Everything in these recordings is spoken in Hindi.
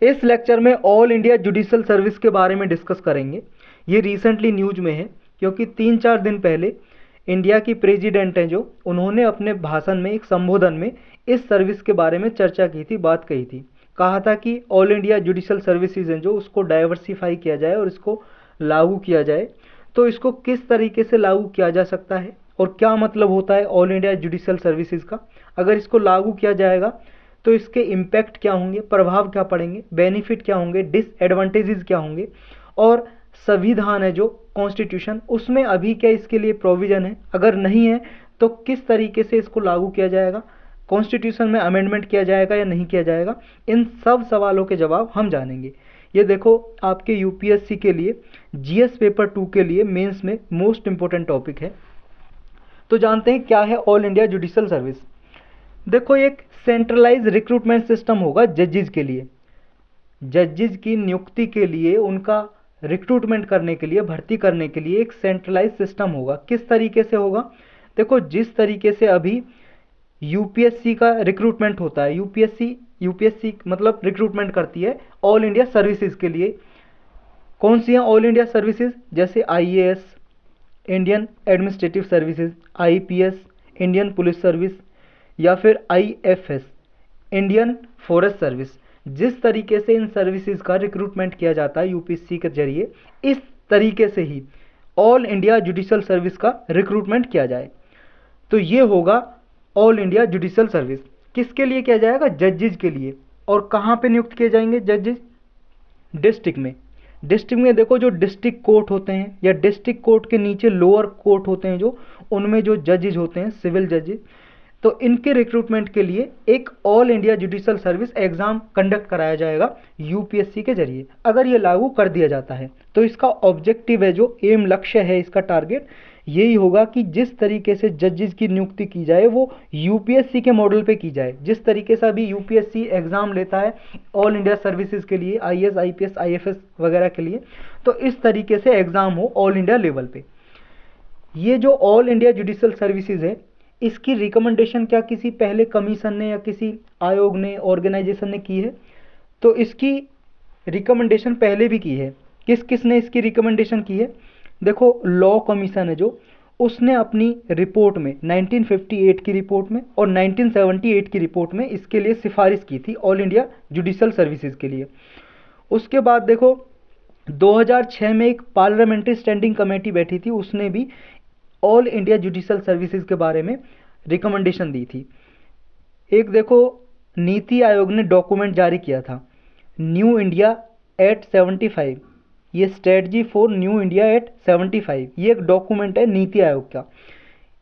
इस लेक्चर में ऑल इंडिया जुडिशल सर्विस के बारे में डिस्कस करेंगे। ये रिसेंटली न्यूज में है क्योंकि 3-4 दिन पहले इंडिया की प्रेसिडेंट हैं जो, उन्होंने अपने भाषण में, एक संबोधन में इस सर्विस के बारे में चर्चा की थी, बात कही थी। कहा था कि ऑल इंडिया जुडिशल सर्विसेज हैं जो, उसको डाइवर्सिफाई किया जाए और इसको लागू किया जाए। तो इसको किस तरीके से लागू किया जा सकता है और क्या मतलब होता है ऑल इंडिया जुडिशल सर्विसेज का, अगर इसको लागू किया जाएगा तो इसके इम्पैक्ट क्या होंगे, प्रभाव क्या पड़ेंगे, बेनिफिट क्या होंगे, डिसएडवांटेजेस क्या होंगे, और संविधान है जो कॉन्स्टिट्यूशन, उसमें अभी क्या इसके लिए प्रोविज़न है, अगर नहीं है तो किस तरीके से इसको लागू किया जाएगा, कॉन्स्टिट्यूशन में अमेंडमेंट किया जाएगा या नहीं किया जाएगा। इन सब सवालों के जवाब हम जानेंगे। ये देखो आपके यूपीएससी के लिए जीएस पेपर 2 के लिए मेंस में मोस्ट इंपॉर्टेंट टॉपिक है। तो जानते हैं क्या है ऑल इंडिया जुडिशल सर्विस। देखो, एक सेंट्रलाइज रिक्रूटमेंट सिस्टम होगा जजेस के लिए। जजेस की नियुक्ति के लिए, उनका रिक्रूटमेंट करने के लिए, भर्ती करने के लिए एक सेंट्रलाइज सिस्टम होगा। किस तरीके से होगा? देखो, जिस तरीके से अभी यूपीएससी का रिक्रूटमेंट होता है, यूपीएससी मतलब रिक्रूटमेंट करती है ऑल इंडिया सर्विसेज के लिए। कौन सी हैं ऑल इंडिया सर्विसेज? जैसे IAS, Indian administrative services, IPS, Indian police service, या फिर आईएफएस, इंडियन फॉरेस्ट सर्विस। जिस तरीके से इन सर्विसेज का रिक्रूटमेंट किया जाता है यूपीएससी के जरिए, इस तरीके से ही ऑल इंडिया जुडिशल सर्विस का रिक्रूटमेंट किया जाए तो ये होगा ऑल इंडिया जुडिशल सर्विस। किसके लिए किया जाएगा? जजेस के लिए। और कहाँ पे नियुक्त किए जाएंगे जजेस? डिस्ट्रिक्ट में। डिस्ट्रिक्ट में देखो, जो डिस्ट्रिक्ट कोर्ट होते हैं या डिस्ट्रिक्ट कोर्ट के नीचे लोअर कोर्ट होते हैं जो, उनमें जो जजेस होते हैं, सिविल जजेस, तो इनके रिक्रूटमेंट के लिए एक all India judicial service exam conduct कराया जाएगा यूपीएससी के जरिए। अगर ये लागू कर दिया जाता है तो इसका ऑब्जेक्टिव है, जो एम, लक्ष्य है, इसका टारगेट यही होगा कि जिस तरीके से जजेस की नियुक्ति की जाए वो यूपीएससी के मॉडल पे की जाए। जिस तरीके से अभी यूपीएससी एग्जाम लेता है ऑल इंडिया सर्विसेज के लिए, आईएएस, आईपीएस, आईएफएस वगैरह के लिए, तो इस तरीके से एग्जाम हो ऑल इंडिया लेवल पे। ये जो ऑल इंडिया जुडिशल सर्विसेज है, इसकी रिकमेंडेशन क्या किसी पहले कमीशन ने या किसी आयोग ने, ऑर्गेनाइजेशन ने की है? तो इसकी रिकमेंडेशन पहले भी की है। किस किस ने इसकी रिकमेंडेशन की है? देखो, लॉ कमीशन है जो, उसने अपनी रिपोर्ट में 1958 की रिपोर्ट में और 1978 की रिपोर्ट में इसके लिए सिफारिश की थी ऑल इंडिया जुडिशल सर्विसेज के लिए। उसके बाद देखो 2006 में एक पार्लियामेंट्री स्टैंडिंग कमेटी बैठी थी, उसने भी ऑल इंडिया जुडिशल सर्विसेज के बारे में रिकमेंडेशन दी थी। एक देखो, नीति आयोग ने डॉक्यूमेंट जारी किया था, न्यू इंडिया एट 75, ये strategy for new India at 75, ये एक डॉक्यूमेंट है नीति आयोग का,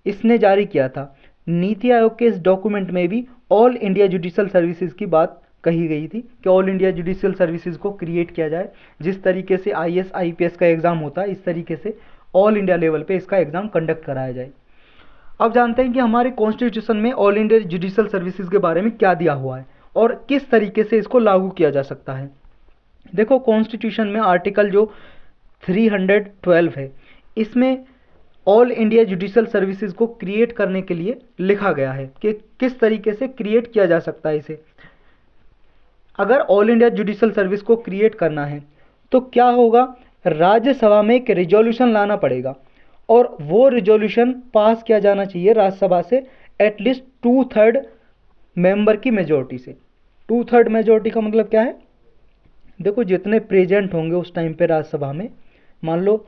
इसने जारी किया था। नीति आयोग के इस डॉक्यूमेंट में भी ऑल इंडिया जुडिशल सर्विसेज की बात कही गई थी कि ऑल इंडिया जुडिशल सर्विसेज को क्रिएट किया जाए। जिस तरीके से आईएएस, आईपीएस का एग्जाम होता है, इस तरीके से ऑल इंडिया लेवल पे इसका एग्जाम कंडक्ट कराया जाए। अब जानते हैं कि हमारे कॉन्स्टिट्यूशन में ऑल इंडिया जुडिशल सर्विसेज के बारे में क्या दिया हुआ है और किस तरीके से इसको लागू किया जा सकता है। देखो, कॉन्स्टिट्यूशन में आर्टिकल जो 312 है, इसमें ऑल इंडिया जुडिशल सर्विसेज को क्रिएट करने के लिए लिखा गया है कि किस तरीके से क्रिएट किया जा सकता है इसे। अगर ऑल इंडिया जुडिशल सर्विस को क्रिएट करना है तो क्या होगा? राज्यसभा में एक रिजोल्यूशन लाना पड़ेगा और वो रिजोल्यूशन पास किया जाना चाहिए राज्यसभा से एटलीस्ट 2/3 मेंबर की मेजोरिटी से। 2/3 मेजोरिटी का मतलब क्या है? देखो, जितने प्रेजेंट होंगे उस टाइम पे राज्यसभा में, मान लो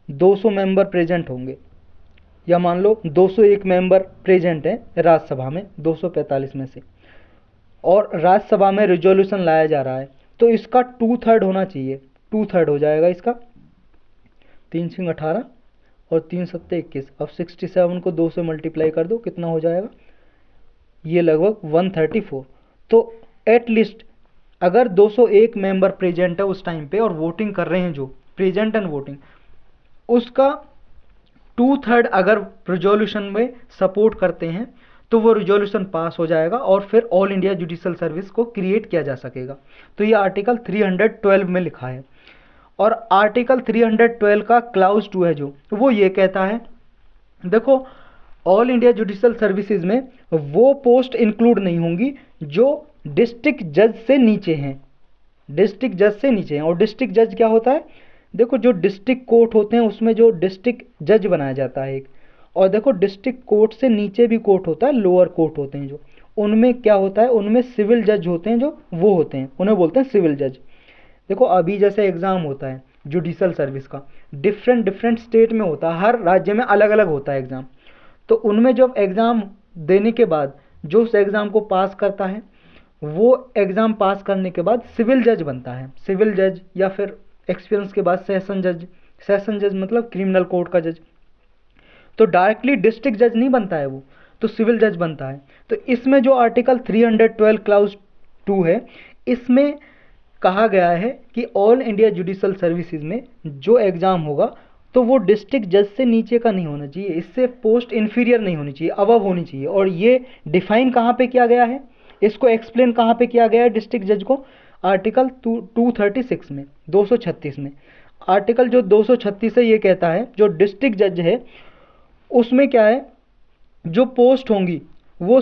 200 मेंबर प्रेजेंट होंगे, या मान लो 201 मेंबर प्रेजेंट हैं राज्यसभा में 245 में से, और राज्यसभा में रिजोल्यूशन लाया जा रहा है, तो इसका 2/3 होना चाहिए। 2/3 हो जाएगा इसका, 3 सिंह 18 और 3 सत्ते 21। अब 67 को 2 से मल्टीप्लाई कर दो, कितना हो जाएगा? ये लगभग 134। तो एटलीस्ट अगर 201 मेंबर प्रेजेंट है उस टाइम पे और वोटिंग कर रहे हैं, जो प्रेजेंट एंड वोटिंग, उसका 2/3 अगर रिजोल्यूशन में सपोर्ट करते हैं तो वो रिजोल्यूशन पास हो जाएगा और फिर ऑल इंडिया जुडिशल सर्विस को क्रिएट किया जा सकेगा। तो ये आर्टिकल 312 में लिखा है। और आर्टिकल 312 का क्लाउज 2 है जो, वो ये कहता है, देखो, ऑल इंडिया जुडिशल सर्विसेज में वो पोस्ट इंक्लूड नहीं होंगी जो डिस्ट्रिक्ट जज से नीचे हैं। डिस्ट्रिक्ट जज से नीचे हैं। और डिस्ट्रिक्ट जज क्या होता है, देखो जो डिस्ट्रिक्ट कोर्ट होते हैं उसमें जो डिस्ट्रिक्ट जज बनाया जाता है एक, और देखो डिस्ट्रिक्ट कोर्ट से नीचे भी कोर्ट होता है, लोअर कोर्ट होते हैं जो, उनमें क्या होता है, उनमें सिविल जज होते हैं जो, वो होते हैं, उन्हें बोलते हैं सिविल जज। देखो अभी जैसे एग्ज़ाम होता है जुडिशल सर्विस का, डिफरेंट डिफरेंट स्टेट में होता है, हर राज्य में अलग अलग होता है एग्ज़ाम। तो उनमें जब एग्ज़ाम देने के बाद जो उस एग्ज़ाम को पास करता है, वो एग्ज़ाम पास करने के बाद सिविल जज बनता है, सिविल जज, या फिर एक्सपीरियंस के बाद सेशन जज। सेशन जज मतलब क्रिमिनल कोर्ट का जज। तो डायरेक्टली डिस्ट्रिक्ट जज नहीं बनता है वो, तो सिविल जज बनता है। तो इसमें जो आर्टिकल 312 क्लाउज 2 है, इसमें कहा गया है कि ऑल इंडिया जुडिशल सर्विसेज में जो एग्ज़ाम होगा तो वो डिस्ट्रिक्ट जज से नीचे का नहीं होना चाहिए, इससे पोस्ट इन्फीरियर नहीं होनी चाहिए, अबव होनी चाहिए। और ये डिफाइन कहाँ पे किया गया है, इसको एक्सप्लेन कहाँ पे किया गया है डिस्ट्रिक्ट जज को, आर्टिकल 236 में, 236 में। आर्टिकल जो 236 है ये कहता है जो डिस्ट्रिक्ट जज है उसमें क्या है, जो पोस्ट होंगी वो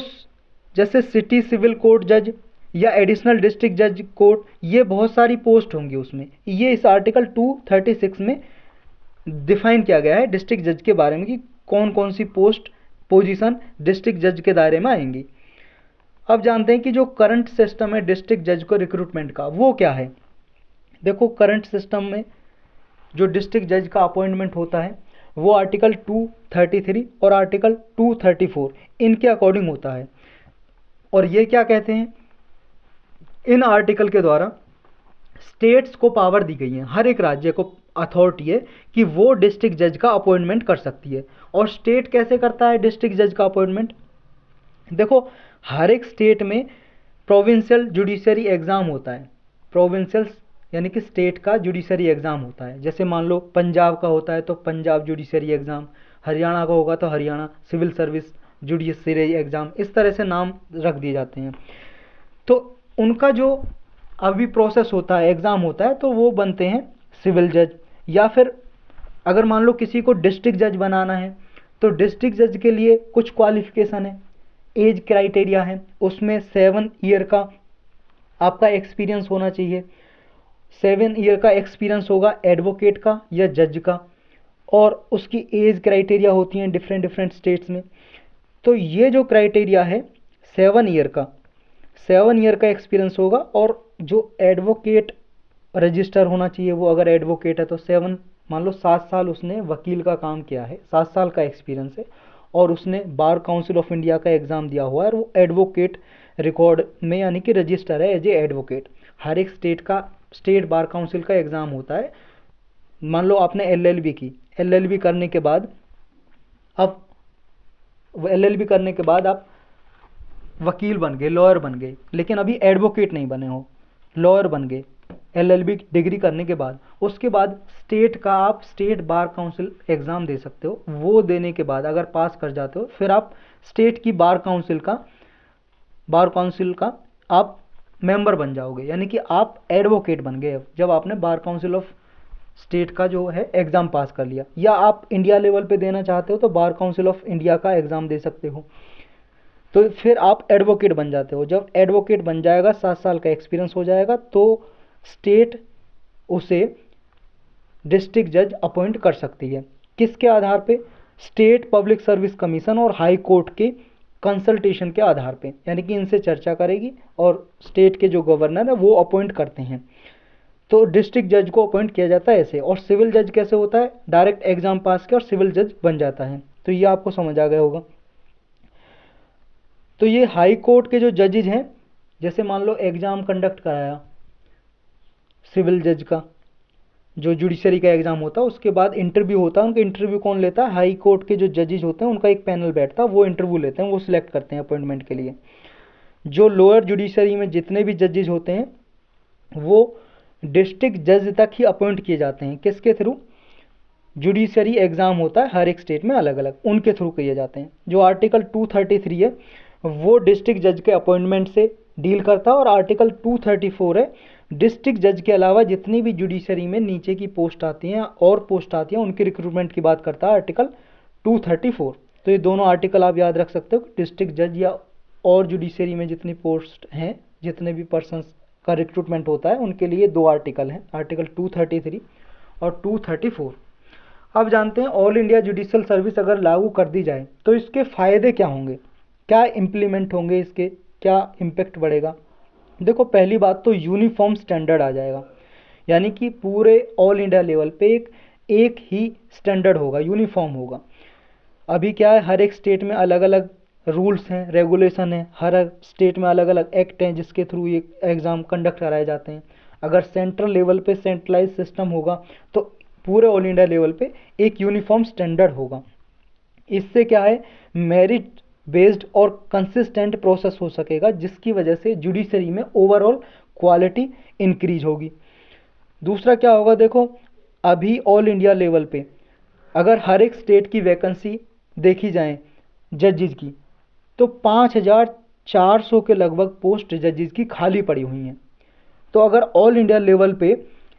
जैसे सिटी सिविल कोर्ट जज या एडिशनल डिस्ट्रिक्ट जज कोर्ट, ये बहुत सारी पोस्ट होंगी उसमें। ये इस आर्टिकल 236 में डिफाइन किया गया है डिस्ट्रिक्ट जज के बारे में कि कौन कौन सी पोस्ट पोजीशन डिस्ट्रिक्ट जज के दायरे में आएंगी। अब जानते हैं कि जो करंट सिस्टम है डिस्ट्रिक्ट जज को रिक्रूटमेंट का, वो क्या है। देखो करंट सिस्टम में जो डिस्ट्रिक्ट जज का अपॉइंटमेंट होता है वो आर्टिकल 233 और आर्टिकल 234 इनके अकॉर्डिंग होता है। और ये क्या कहते हैं, इन आर्टिकल के द्वारा स्टेट्स को पावर दी गई है, हर एक राज्य को अथॉरिटी है कि वो डिस्ट्रिक्ट जज का अपॉइंटमेंट कर सकती है। और स्टेट कैसे करता है डिस्ट्रिक्ट जज का अपॉइंटमेंट, देखो हर एक स्टेट में प्रोविंशियल जुडिशरी एग्ज़ाम होता है, प्रोविंशियल यानी कि स्टेट का जुडिशरी एग्ज़ाम होता है। जैसे मान लो पंजाब का होता है तो पंजाब जुडिशरी एग्ज़ाम, हरियाणा का होगा तो Haryana civil service judiciary exam, इस तरह से नाम रख दिए जाते हैं। तो उनका जो अभी प्रोसेस होता है, एग्ज़ाम होता है, तो वो बनते हैं सिविल जज। या फिर अगर मान लो किसी को डिस्ट्रिक्ट जज बनाना है तो डिस्ट्रिक्ट जज के लिए कुछ क्वालिफिकेशन है, एज क्राइटेरिया है, उसमें 7 ईयर का आपका एक्सपीरियंस होना चाहिए। 7 ईयर का एक्सपीरियंस होगा एडवोकेट का या जज का, और उसकी एज क्राइटेरिया होती हैं डिफरेंट डिफरेंट स्टेट्स में। तो ये जो क्राइटेरिया है 7 ईयर का, 7 ईयर का एक्सपीरियंस होगा, और जो एडवोकेट रजिस्टर होना चाहिए, वो अगर एडवोकेट है तो 7, मान लो 7 साल उसने वकील का काम किया है, 7 साल का एक्सपीरियंस है, और उसने बार काउंसिल ऑफ इंडिया का एग्ज़ाम दिया हुआ है, और वो एडवोकेट रिकॉर्ड में यानी कि रजिस्टर है एज ए एडवोकेट। हर एक स्टेट का, स्टेट बार काउंसिल का एग्ज़ाम होता है। मान लो आपने एलएलबी की, एलएलबी करने के बाद अब एलएलबी करने के बाद आप वकील बन गए, लॉयर बन गए, लेकिन अभी एडवोकेट नहीं बने हो, लॉयर बन गए एलएलबी डिग्री करने के बाद। उसके बाद स्टेट का आप स्टेट बार काउंसिल एग्ज़ाम दे सकते हो, वो देने के बाद अगर पास कर जाते हो फिर आप स्टेट की बार काउंसिल का आप मेंबर बन जाओगे, यानी कि आप एडवोकेट बन गए जब आपने बार काउंसिल ऑफ स्टेट का जो है एग्ज़ाम पास कर लिया। या आप इंडिया लेवल पे देना चाहते हो तो बार काउंसिल ऑफ इंडिया का एग्ज़ाम दे सकते हो, तो फिर आप एडवोकेट बन जाते हो। जब एडवोकेट बन जाएगा, 7 साल का एक्सपीरियंस हो जाएगा, तो स्टेट उसे डिस्ट्रिक्ट जज अपॉइंट कर सकती है। किसके आधार पे, स्टेट पब्लिक सर्विस कमीशन और हाई कोर्ट के कंसल्टेशन के आधार पे, यानी कि इनसे चर्चा करेगी और स्टेट के जो गवर्नर है वो अपॉइंट करते हैं। तो डिस्ट्रिक्ट जज को अपॉइंट किया जाता है ऐसे। और सिविल जज कैसे होता है, डायरेक्ट एग्जाम पास किया और सिविल जज बन जाता है। तो ये आपको समझ आ गया होगा। तो ये हाई कोर्ट के जो जजेज हैं, जैसे मान लो एग्ज़ाम कंडक्ट कराया सिविल जज का, जो जुडिशरी का एग्ज़ाम होता है, उसके बाद इंटरव्यू होता है। उनका इंटरव्यू कौन लेता है, हाई कोर्ट के जो जजेज होते हैं उनका एक पैनल बैठता है, वो इंटरव्यू लेते हैं, वो सिलेक्ट करते हैं अपॉइंटमेंट के लिए। जो लोअर जुडिशरी में जितने भी जजेज होते हैं वो डिस्ट्रिक्ट जज तक ही अपॉइंट किए जाते हैं। किसके थ्रू, जुडिशरी एग्ज़ाम होता है हर एक स्टेट में अलग अलग, उनके थ्रू किए जाते हैं। जो आर्टिकल 233 है वो डिस्ट्रिक्ट जज के अपॉइंटमेंट से डील करता है, और आर्टिकल 234 है डिस्ट्रिक्ट जज के अलावा जितनी भी जुडिशरी में नीचे की पोस्ट आती हैं और पोस्ट आती हैं उनकी रिक्रूटमेंट की बात करता है आर्टिकल 234। तो ये दोनों आर्टिकल आप याद रख सकते हो। डिस्ट्रिक्ट जज या और जुडिशरी में जितनी पोस्ट हैं, जितने भी पर्सन्स का रिक्रूटमेंट होता है उनके लिए 2 आर्टिकल हैं, आर्टिकल 233 और 234। अब जानते हैं ऑल इंडिया जुडिशियल सर्विस अगर लागू कर दी जाए तो इसके फ़ायदे क्या होंगे, क्या इम्प्लीमेंट होंगे, इसके क्या इम्पैक्ट बढ़ेगा। देखो पहली बात तो यूनिफॉर्म स्टैंडर्ड आ जाएगा, यानी कि पूरे ऑल इंडिया लेवल पे एक ही स्टैंडर्ड होगा, यूनिफॉर्म होगा। अभी क्या है, हर एक स्टेट में अलग अलग रूल्स हैं, रेगुलेशन है, हर स्टेट में अलग अलग एक्ट हैं जिसके थ्रू ये एग्ज़ाम कंडक्ट कराए जाते हैं। अगर सेंट्रल लेवल पे सेंट्रलाइज सिस्टम होगा तो पूरे ऑल इंडिया लेवल पे एक यूनिफॉर्म स्टैंडर्ड होगा। इससे क्या है, मेरिट बेस्ड और कंसिस्टेंट प्रोसेस हो सकेगा, जिसकी वजह से जुडिशरी में ओवरऑल क्वालिटी इंक्रीज होगी। दूसरा क्या होगा, देखो अभी ऑल इंडिया लेवल पे अगर हर एक स्टेट की वैकेंसी देखी जाए जजेस की तो 5400 के लगभग पोस्ट जजेस की खाली पड़ी हुई हैं। तो अगर ऑल इंडिया लेवल पे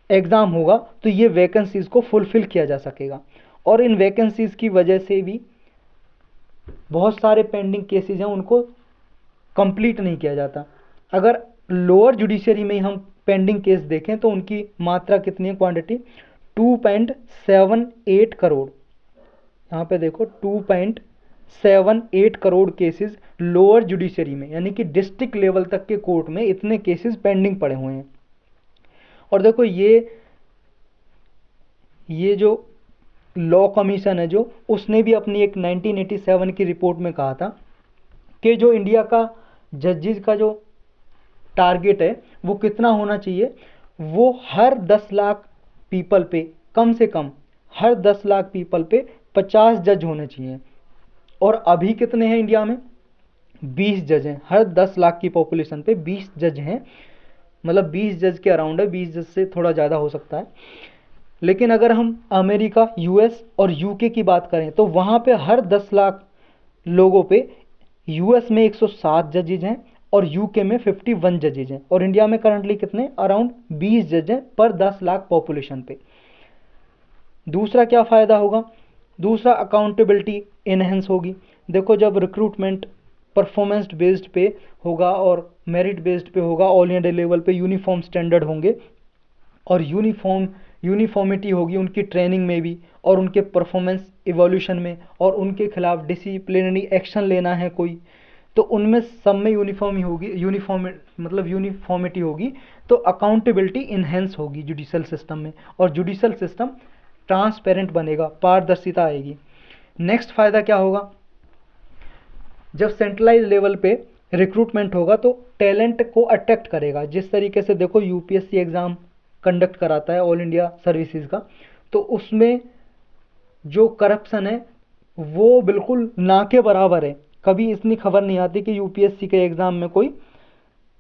एग्ज़ाम होगा तो ये वैकेंसीज़ को फुलफ़िल किया जा सकेगा। और इन वैकेंसीज़ की वजह से भी बहुत सारे पेंडिंग केसेस हैं उनको कंप्लीट नहीं किया जाता। अगर लोअर जुडिशरी में हम पेंडिंग केस देखें तो उनकी मात्रा कितनी है, क्वांटिटी 2.78 करोड़। यहाँ पे देखो 2.78 करोड़ केसेस लोअर जुडिशरी में, यानी कि डिस्ट्रिक्ट लेवल तक के कोर्ट में इतने केसेस पेंडिंग पड़े हुए हैं। और देखो ये जो लॉ कमीशन है जो, उसने भी अपनी एक 1987 की रिपोर्ट में कहा था कि जो इंडिया का जजेस का जो टारगेट है वो कितना होना चाहिए, वो हर 10 लाख पीपल पे कम से कम हर 10 लाख पीपल पे 50 जज होने चाहिए। और अभी कितने हैं इंडिया में, 20 जज हैं। हर 10 लाख की पॉपुलेशन पे 20 जज हैं, मतलब 20 जज के अराउंड है, 20 जज से थोड़ा ज़्यादा हो सकता है। लेकिन अगर हम अमेरिका, यूएस और यूके की बात करें तो वहाँ पे हर 10 लाख लोगों पे यूएस में 107 जजेज हैं और यूके में 51 जजेज हैं। और इंडिया में करंटली कितने, अराउंड 20 जज हैं पर 10 लाख पॉपुलेशन पे। दूसरा क्या फ़ायदा होगा, दूसरा अकाउंटेबिलिटी इनहेंस होगी। देखो जब रिक्रूटमेंट परफॉर्मेंस बेस्ड पे होगा और मेरिट बेस्ड पे होगा, ऑल इंडिया लेवल पे यूनिफॉर्म स्टैंडर्ड होंगे और यूनिफॉर्मिटी होगी उनकी ट्रेनिंग में भी और उनके परफॉर्मेंस इवोल्यूशन में, और उनके खिलाफ डिसिप्लिनरी एक्शन लेना है कोई, तो उनमें सब में यूनिफॉर्मिटी होगी, तो अकाउंटेबिलिटी इन्हेंस होगी जुडिशल सिस्टम में, और जुडिशल सिस्टम ट्रांसपेरेंट बनेगा, पारदर्शिता आएगी। नेक्स्ट फ़ायदा क्या होगा, जब सेंट्रलाइज लेवल पे रिक्रूटमेंट होगा तो टैलेंट को अट्रैक्ट करेगा। जिस तरीके से देखो यूपीएससी एग्ज़ाम कंडक्ट कराता है ऑल इंडिया सर्विसेज का, तो उसमें जो करप्शन है वो बिल्कुल ना के बराबर है। कभी इतनी खबर नहीं आती कि यूपीएससी के एग्ज़ाम में कोई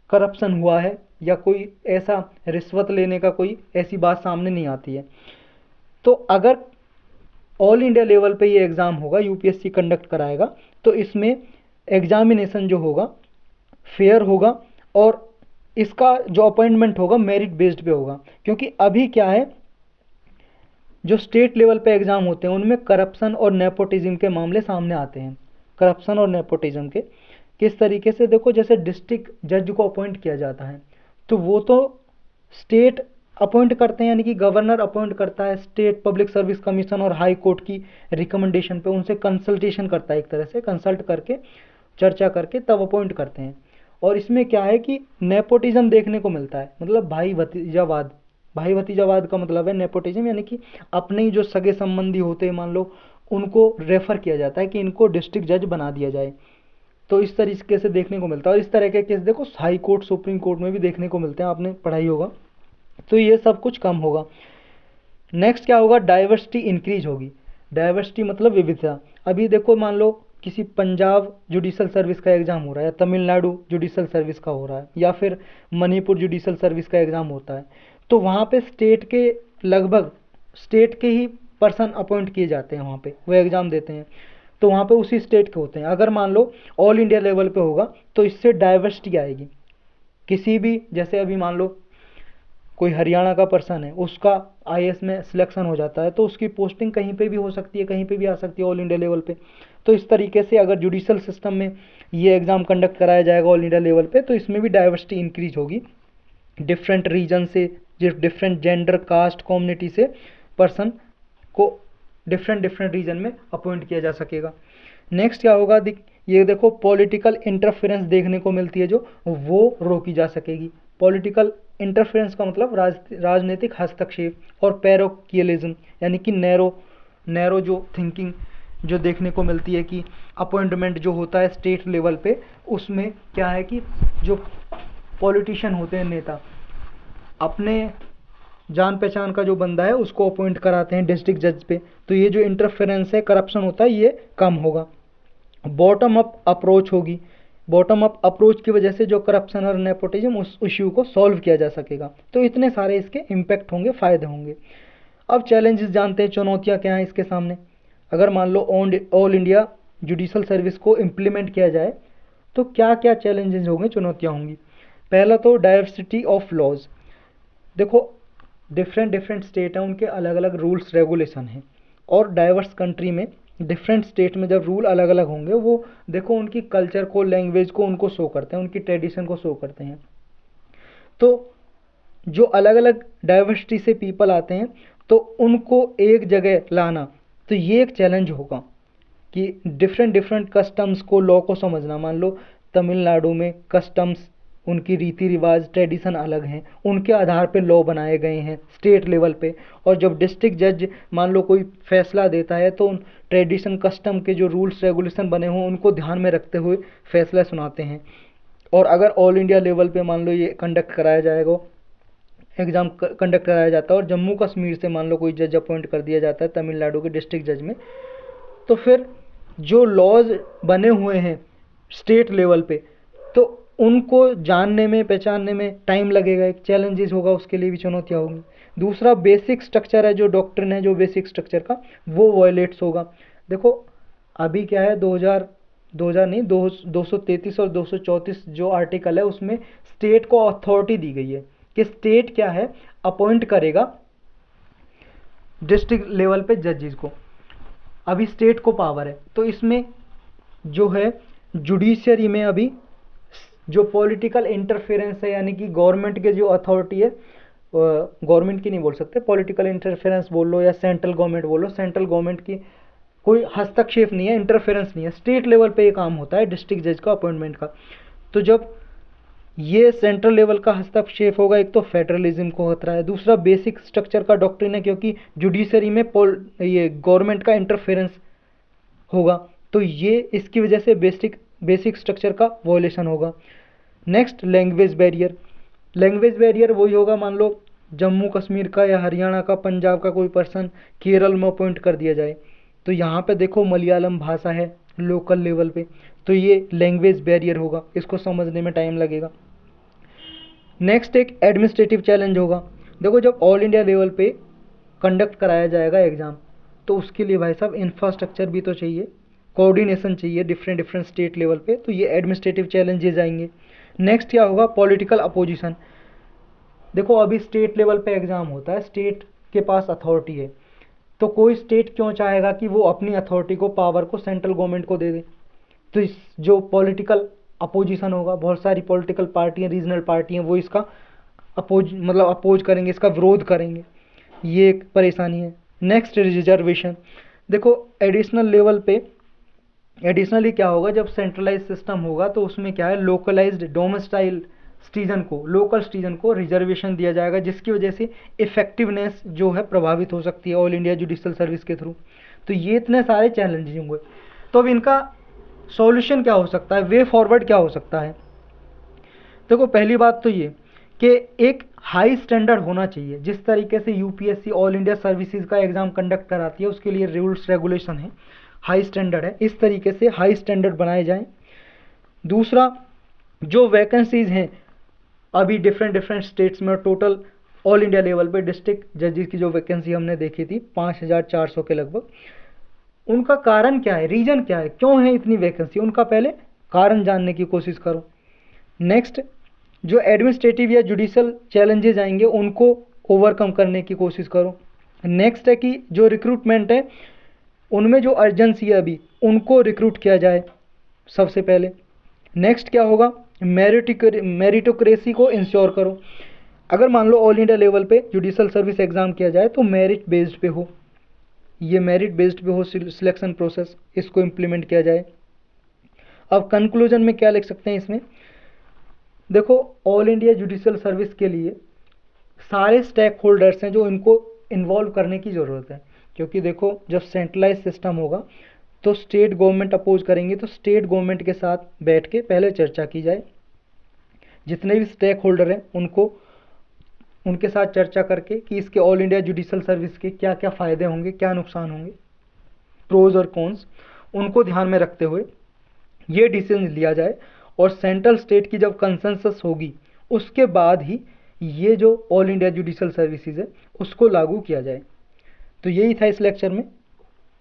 करप्शन हुआ है या कोई ऐसा रिश्वत लेने का कोई ऐसी बात सामने नहीं आती है। तो अगर ऑल इंडिया लेवल पे ये एग्ज़ाम होगा, यूपीएससी कंडक्ट कराएगा, तो इसमें एग्जामिनेशन जो होगा फेयर होगा और इसका जो अपॉइंटमेंट होगा मेरिट बेस्ड पे होगा। क्योंकि अभी क्या है, जो स्टेट लेवल पे एग्ज़ाम होते हैं उनमें करप्शन और नेपोटिज्म के मामले सामने आते हैं। करप्शन और नेपोटिज्म के किस तरीके से, देखो जैसे डिस्ट्रिक्ट जज को अपॉइंट किया जाता है तो वो तो स्टेट अपॉइंट करते हैं, यानी कि गवर्नर अपॉइंट करता है, स्टेट पब्लिक सर्विस कमीशन और हाई कोर्ट की रिकमेंडेशन पे उनसे कंसल्टेशन करता है, एक तरह से कंसल्ट करके चर्चा करके तब अपॉइंट करते हैं। और इसमें क्या है कि नेपोटिज्म देखने को मिलता है, मतलब भाई भतीजावाद का मतलब है नेपोटिज्म, यानी कि अपने ही जो सगे संबंधी होते हैं मान लो, उनको रेफ़र किया जाता है कि इनको डिस्ट्रिक्ट जज बना दिया जाए। तो इस तरीके से देखने को मिलता है। और इस तरह के केस देखो हाई कोर्ट, सुप्रीम कोर्ट में भी देखने को मिलते हैं, आपने पढ़ाई होगा। तो ये सब कुछ कम होगा। नेक्स्ट क्या होगा, डाइवर्सिटी इंक्रीज होगी। डाइवर्सिटी मतलब विविधता। अभी देखो मान लो किसी पंजाब जुडिशल सर्विस का एग्ज़ाम हो रहा है, या तमिलनाडु जुडिशल सर्विस का हो रहा है, या फिर मणिपुर जुडिशल सर्विस का एग्ज़ाम होता है, तो वहाँ पे लगभग स्टेट के ही पर्सन अपॉइंट किए जाते हैं, वहाँ पे वो एग्ज़ाम देते हैं, तो वहाँ पे उसी स्टेट के होते हैं। अगर मान लो ऑल इंडिया लेवल पे होगा तो इससे डाइवर्सिटी आएगी। किसी भी, जैसे अभी मान लो कोई हरियाणा का पर्सन है, उसका आईएएस में सिलेक्शन हो जाता है, तो उसकी पोस्टिंग कहीं पे भी हो सकती है, कहीं पे भी आ सकती है ऑल इंडिया लेवल पे। तो इस तरीके से अगर जुडिशल सिस्टम में ये एग्ज़ाम कंडक्ट कराया जाएगा ऑल इंडिया लेवल पे, तो इसमें भी डाइवर्सिटी इंक्रीज होगी। डिफरेंट रीजन से, डिफरेंट जेंडर, कास्ट, कम्युनिटी से पर्सन को डिफरेंट डिफरेंट रीजन में अपॉइंट किया जा सकेगा। नेक्स्ट क्या होगा, ये देखो पॉलिटिकल इंटरफेरेंस देखने को मिलती है जो, वो रोकी जा सकेगी। पॉलिटिकल इंटरफेरेंस का मतलब राजनीतिक हस्तक्षेप। और पैरोकियलिज्म यानी कि नैरो जो थिंकिंग जो देखने को मिलती है कि अपॉइंटमेंट जो होता है स्टेट लेवल पे, उसमें क्या है कि जो पॉलिटिशियन होते हैं, नेता, अपने जान पहचान का जो बंदा है उसको अपॉइंट कराते हैं डिस्ट्रिक्ट जज पे। तो ये जो इंटरफेरेंस है, करप्शन होता है, ये कम होगा। बॉटम अप अप्रोच होगी। बॉटम अप अप्रोच की वजह से जो करप्शन और नेपोटिज्म, उस इश्यू को सॉल्व किया जा सकेगा। तो इतने सारे इसके इम्पैक्ट होंगे, फ़ायदे होंगे। अब चैलेंजेस जानते हैं, चुनौतियाँ क्या हैं इसके सामने। अगर मान लो ऑल इंडिया जुडिशल सर्विस को इम्प्लीमेंट किया जाए तो क्या क्या चैलेंजेस होंगे, चुनौतियाँ होंगी। पहला तो डाइवर्सिटी ऑफ लॉज। देखो डिफरेंट स्टेट हैं, उनके अलग अलग रूल्स रेगुलेशन हैं, और डाइवर्स कंट्री में डिफरेंट स्टेट में जब रूल अलग अलग होंगे, वो देखो उनकी कल्चर को, लैंग्वेज को उनको शो करते हैं, उनकी ट्रेडिशन को शो करते हैं। तो जो अलग अलग डाइवर्सिटी से पीपल आते हैं, तो उनको एक जगह लाना, तो ये एक चैलेंज होगा कि डिफरेंट कस्टम्स को, लॉ को समझना। मान लो तमिलनाडु में कस्टम्स, उनकी रीति रिवाज, ट्रेडिशन अलग हैं, उनके आधार पे लॉ बनाए गए हैं स्टेट लेवल पे। और जब डिस्ट्रिक्ट जज मान लो कोई फैसला देता है, तो उन ट्रेडिशन, कस्टम के जो रूल्स रेगुलेशन बने हों, उनको ध्यान में रखते हुए फैसला सुनाते हैं। और अगर ऑल इंडिया लेवल पे मान लो ये कंडक्ट कराया जाएगा, एग्ज़ाम कंडक्ट कराया जाता है, और जम्मू कश्मीर से मान लो कोई जज अपॉइंट कर दिया जाता है तमिलनाडु के डिस्ट्रिक्ट जज में, तो फिर जो लॉज बने हुए हैं स्टेट लेवल पे, तो उनको जानने में, पहचानने में टाइम लगेगा, एक चैलेंजेस होगा, उसके लिए भी चुनौतियाँ होंगी। दूसरा बेसिक स्ट्रक्चर है, जो डॉक्ट्रिन है, जो बेसिक स्ट्रक्चर का, वो वायलेट्स होगा। देखो अभी क्या है, 233 और 234 जो आर्टिकल है, उसमें स्टेट को अथॉरिटी दी गई है कि स्टेट क्या है, अपॉइंट करेगा डिस्ट्रिक्ट लेवल पे जजेस को। अभी स्टेट को पावर है, तो इसमें जो है जुडिशरी में अभी जो पॉलिटिकल इंटरफेरेंस है, यानी कि गवर्नमेंट के जो अथॉरिटी है, गवर्नमेंट की नहीं बोल सकते, पॉलिटिकल इंटरफेरेंस बोल लो या सेंट्रल गवर्नमेंट बोल लो, सेंट्रल गवर्नमेंट की कोई हस्तक्षेप नहीं है, इंटरफेरेंस नहीं है, स्टेट लेवल पे ये काम होता है डिस्ट्रिक्ट जज का अपॉइंटमेंट का। तो जब ये सेंट्रल लेवल का हस्तक्षेप होगा, एक तो फेडरलिज्म को खतरा है, दूसरा बेसिक स्ट्रक्चर का डॉक्ट्रिन है, क्योंकि जुडिशरी में ये गवर्नमेंट का इंटरफेरेंस होगा, तो ये इसकी वजह से बेसिक स्ट्रक्चर का वॉयलेशन होगा। Next language barrier. Language barrier वही होगा, मान लो जम्मू कश्मीर का या हरियाणा का, पंजाब का कोई पर्सन केरल में अपॉइंट कर दिया जाए, तो यहाँ पे देखो मलयालम भाषा है लोकल लेवल पे, तो ये लैंग्वेज बैरियर होगा, इसको समझने में टाइम लगेगा। नेक्स्ट एक एडमिनिस्ट्रेटिव चैलेंज होगा। देखो जब ऑल इंडिया लेवल पे कंडक्ट कराया जाएगा एग्ज़ाम, तो उसके लिए भाई साहब इंफ्रास्ट्रक्चर भी तो चाहिए, कोऑर्डिनेशन चाहिए डिफरेंट स्टेट लेवल पे, तो ये एडमिनिस्ट्रेटिव चैलेंजेस आएंगे। नेक्स्ट क्या होगा, पॉलिटिकल अपोजिशन। देखो अभी स्टेट लेवल पे एग्ज़ाम होता है, स्टेट के पास अथॉरिटी है, तो कोई स्टेट क्यों चाहेगा कि वो अपनी अथॉरिटी को, पावर को सेंट्रल गवर्नमेंट को दे दे। तो इस जो पॉलिटिकल अपोजिशन होगा, बहुत सारी पॉलिटिकल पार्टियाँ, रीजनल पार्टियाँ, वो इसका अपोज करेंगे, इसका विरोध करेंगे, ये एक परेशानी है। Next reservation. देखो एडिशनल लेवल पे एडिशनली क्या होगा, जब सेंट्रलाइज सिस्टम होगा, तो उसमें क्या है, लोकलाइज्ड डोमेस्टाइल सिटीजन को, लोकल सिटीजन को रिजर्वेशन दिया जाएगा, जिसकी वजह से इफेक्टिवनेस जो है प्रभावित हो सकती है ऑल इंडिया जुडिशल सर्विस के थ्रू। तो ये इतने सारे चैलेंजेस होंगे। तो अब इनका सॉल्यूशन क्या हो सकता है, वे फॉरवर्ड क्या हो सकता है। देखो पहली बात तो ये कि एक हाई स्टैंडर्ड होना चाहिए। जिस तरीके से यूपीएससी ऑल इंडिया सर्विसेज का एग्ज़ाम कंडक्ट कराती है, उसके लिए रूल्स रेगुलेशन है, हाई स्टैंडर्ड है, इस तरीके से हाई स्टैंडर्ड बनाए जाएं। दूसरा, जो वैकेंसीज़ हैं अभी डिफरेंट स्टेट्स में, टोटल ऑल इंडिया लेवल पे डिस्ट्रिक्ट जजेस की जो वैकेंसी हमने देखी थी 5400 के लगभग, उनका कारण क्या है, रीज़न क्या है, क्यों है इतनी वैकेंसी, उनका पहले कारण जानने की कोशिश करो। नेक्स्ट, जो एडमिनिस्ट्रेटिव या जुडिशल चैलेंजेस आएंगे, उनको ओवरकम करने की कोशिश करो। नेक्स्ट है कि जो रिक्रूटमेंट है, उनमें जो अर्जेंसी है अभी, उनको रिक्रूट किया जाए सबसे पहले। नेक्स्ट क्या होगा, मेरिटोक्रेसी को इंश्योर करो। अगर मान लो ऑल इंडिया लेवल पे जुडिशल सर्विस एग्ज़ाम किया जाए तो मेरिट बेस्ड पे हो, ये मेरिट बेस्ड पे हो सिलेक्शन प्रोसेस, इसको इम्प्लीमेंट किया जाए। अब कंक्लूजन में क्या लिख सकते हैं इसमें, देखो ऑल इंडिया जुडिशल सर्विस के लिए सारे स्टेक होल्डर्स हैं जो इनको इन्वॉल्व करने की ज़रूरत है, क्योंकि देखो जब सेंट्रलाइज सिस्टम होगा तो स्टेट गवर्नमेंट अपोज करेंगे, तो स्टेट गवर्नमेंट के साथ बैठ के पहले चर्चा की जाए, जितने भी स्टेक होल्डर हैं उनके साथ चर्चा करके कि इसके ऑल इंडिया जुडिशल सर्विस के क्या क्या फ़ायदे होंगे, क्या नुकसान होंगे, प्रोज और कॉन्स, उनको ध्यान में रखते हुए ये डिसीजन लिया जाए। और सेंट्रल स्टेट की जब कंसेंसस होगी उसके बाद ही ये जो ऑल इंडिया जुडिशल सर्विसेज है उसको लागू किया जाए। तो यही था इस लेक्चर में।